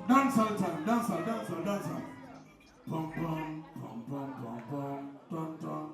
Dancehall time, dancehall. Pum pum pum pum pum pum pum pum.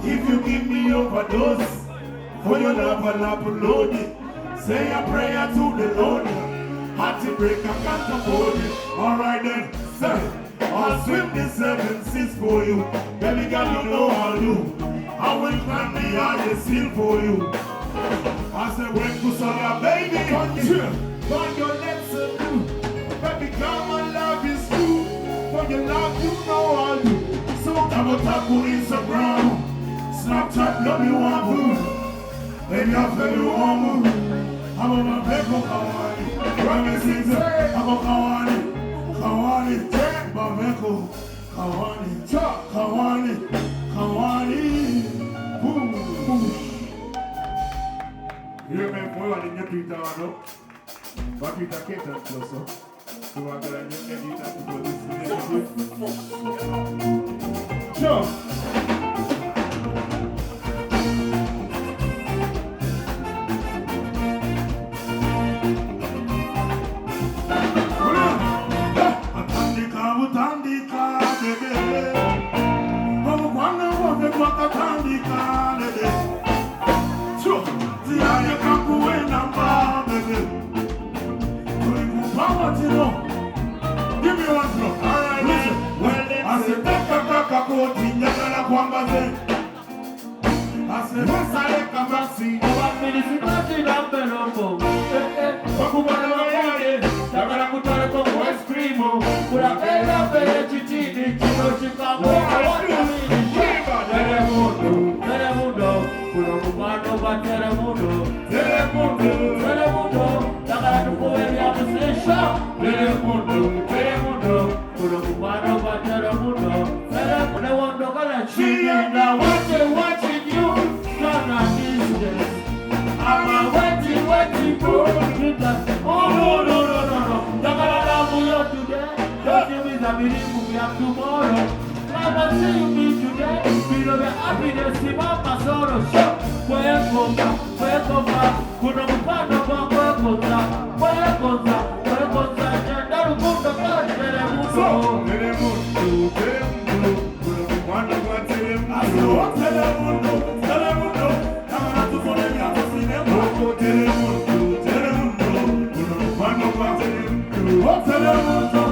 If you give me overdose for your love, I'll upload it. Say a prayer to the Lord. Heart to break, I can't afford it. Alright then, say, I'll swim the 7 seas for you. Baby girl, you know I'll do. I will climb the highest hill for you. I said, when you saw your baby, on your legs and do. Baby girl, my love is true. For your love, you know I'll do. So double tap on Instagram. Snapchat, love you want food. Baby, I feel you want move. I'm on my back, Kawani. Promises, I'm on Kawani. Kawani, Bameko. Kawani, Kawani, Kawani. Boom, boom. You remember when you Twitter, no? But Twitter can't closer. So I'm going to edit that for this relationship. Sure. Give me one blow. Alright, listen. Well, I said, I said, what's I come back see? What minutes is not in up the number? Ice cream, put a bed up the HTV, Chicago, Telemundo, put a Mumano, but Telemundo, Tagato Poeria, Telemundo, put a Mumano, but Telemundo, Telemundo, now watching you, not on this. I'm waiting for you. Oh, no. Today. Don't give me the meaning we have tomorrow. I will see you today. Feel the happiness in my sorrow. Welcome back. Kuna mpano kwa kota. Welcome back. Ndio kumbe kwa Telemundo. Kuna mpano kwa Telemundo. Kama tufone ya sinema. Telemundo. Kuna mpano kwa Telemundo.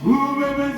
Ooh, baby,